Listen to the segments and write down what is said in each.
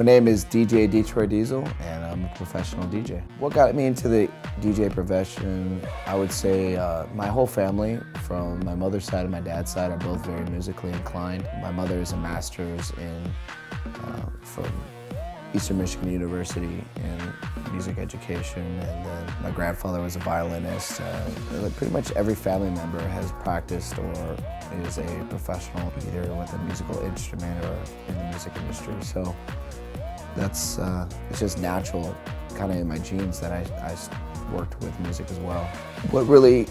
My name is DJ Diezel, and I'm a professional DJ. What got me into the DJ profession, I would say my whole family, from my mother's side and my dad's side, are both very musically inclined. My mother is a master's from Eastern Michigan University in music education, and then my grandfather was a violinist. Pretty much every family member has practiced or is a professional either with a musical instrument or in the music industry. So that's it's just natural, kind of in my genes, that I worked with music as well. What really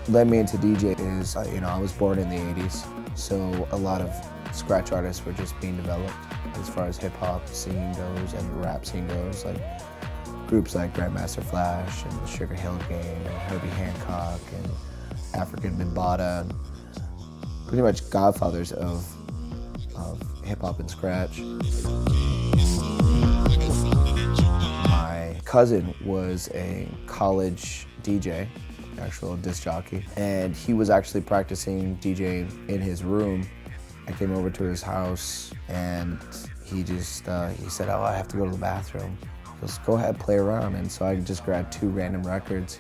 led me into DJ is, I was born in the 80s, so a lot of scratch artists were just being developed as far as hip-hop scene goes and the rap scene goes, like groups like Grandmaster Flash and the Sugar Hill Gang and Herbie Hancock and African Bambaataa, and pretty much godfathers of hip-hop and scratch. My cousin was a college DJ, actual disc jockey, and he was actually practicing DJing in his room. I came over to his house and he said, "Oh, I have to go to the bathroom." He goes, "Go ahead, play around." And so I just grabbed 2 random records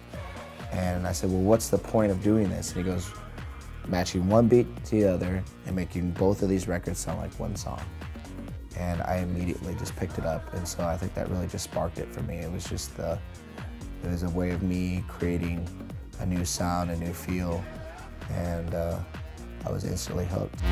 and I said, "Well, what's the point of doing this?" And he goes, "Matching one beat to the other and making both of these records sound like one song." And I immediately just picked it up, and so I think that really just sparked it for me. It was a way of me creating a new sound, a new feel, and I was instantly hooked.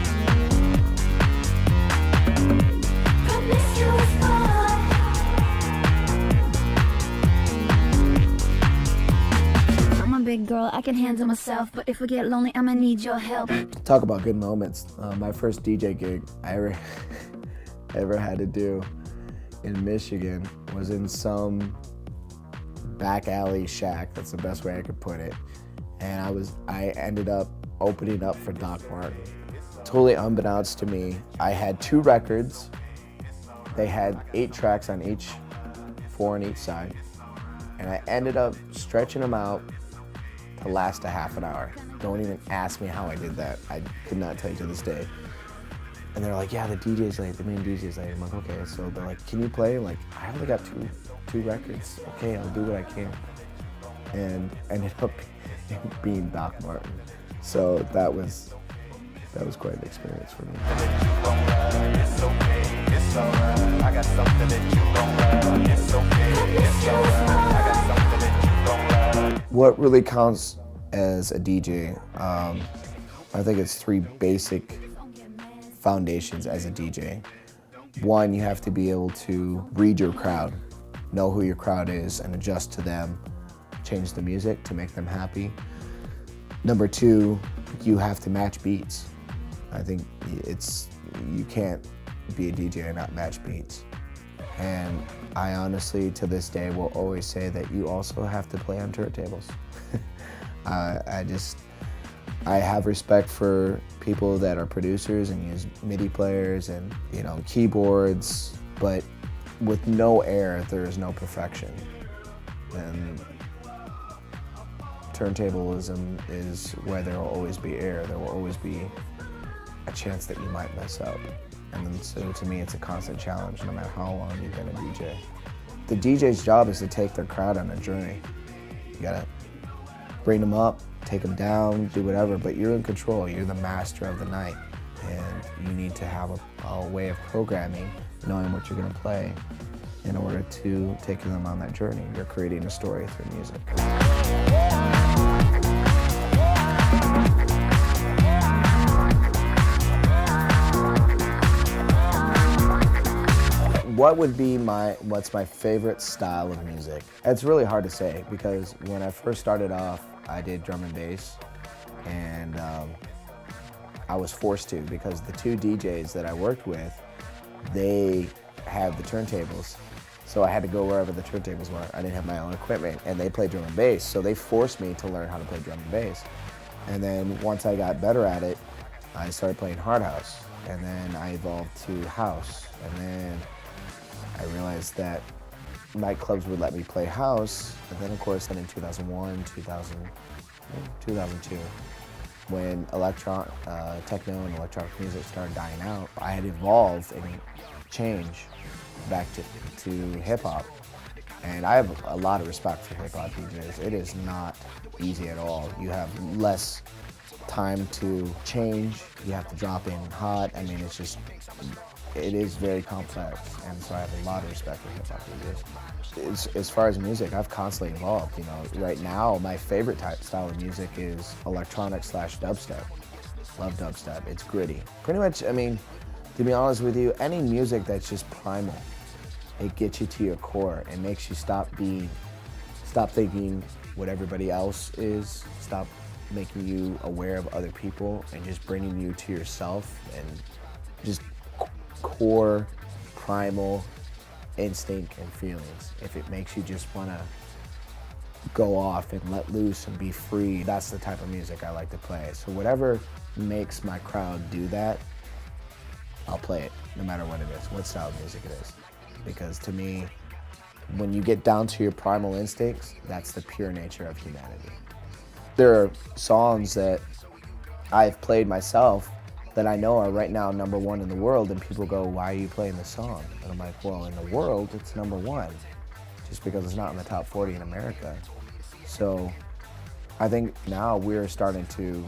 I'm a big girl, I can handle myself, but if I get lonely, I'ma need your help. Talk about good moments. My first DJ gig I ever had to do in Michigan was in some back alley shack. That's the best way I could put it. And I ended up opening up for Doc Martin. Totally unbeknownst to me, I had 2 records. They had 8 tracks on each, 4 on each side. And I ended up stretching them out to last a half an hour. Don't even ask me how I did that. I could not tell you to this day. And they're like, "Yeah, the DJ's late, the main DJ's late." I'm like, "Okay." So they're like, "Can you play?" I'm like, "I only got two records. Okay, I'll do what I can." And ended up being Doc Martin. So that was quite an experience for me. What really counts as a DJ? I think it's 3 basic foundations as a DJ. 1, you have to be able to read your crowd, know who your crowd is and adjust to them, change the music to make them happy. Number 2, you have to match beats. I think you can't be a DJ and not match beats. And I honestly, to this day, will always say that you also have to play on turntables. I have respect for people that are producers and use MIDI players and keyboards, but with no air, there is no perfection. And turntablism is where there will always be air. There will always be a chance that you might mess up. And then, so to me, it's a constant challenge no matter how long you've been a DJ. The DJ's job is to take their crowd on a journey. You gotta bring them up, take them down, do whatever, but you're in control. You're the master of the night. And you need to have a way of programming, knowing what you're gonna play in order to take them on that journey. You're creating a story through music. What's my favorite style of music? It's really hard to say, because when I first started off, I did drum and bass, and I was forced to, because the 2 DJs that I worked with, they had the turntables. So I had to go wherever the turntables were. I didn't have my own equipment, and they played drum and bass, so they forced me to learn how to play drum and bass. And then once I got better at it, I started playing hard house, and then I evolved to house, and then I realized that nightclubs would let me play house, and then of course in 2001, 2002, when techno and electronic music started dying out, I had evolved and changed back to hip hop. And I have a lot of respect for hip hop DJs. It is not easy at all. You have less time to change. You have to drop in hot. I mean, it is very complex. And so I have a lot of respect for hip hop DJs. As far as music, I've constantly evolved. You know, right now, my favorite style of music is electronic / dubstep. Love dubstep. It's gritty. Pretty much, I mean, to be honest with you, any music that's just primal, it gets you to your core. It makes you stop thinking what everybody else is, stop making you aware of other people, and just bringing you to yourself and just core, primal instinct and feelings. If it makes you just want to go off and let loose and be free, that's the type of music I like to play. So whatever makes my crowd do that, I'll play it, no matter what it is, what style of music it is. Because to me, when you get down to your primal instincts, that's the pure nature of humanity. There are songs that I've played myself that I know are right now #1 in the world, and people go, why are you playing this song? And I'm like, well, in the world, it's #1, just because it's not in the top 40 in America. So I think now we're starting to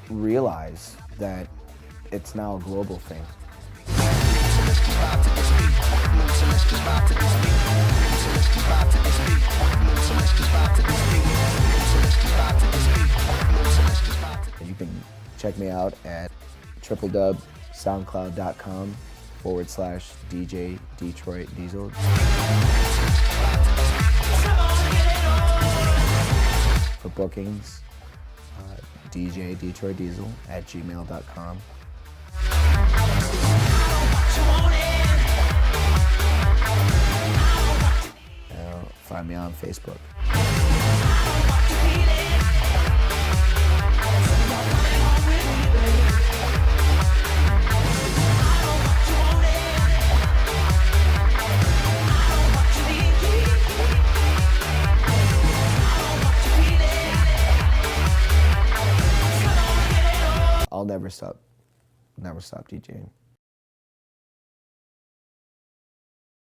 realize that it's now a global thing. You can check me out at www.soundcloud.com/DJ Detroit Diezel. For bookings, DJ Detroit Diezel at gmail.com. Find me on Facebook. I'll never stop DJing.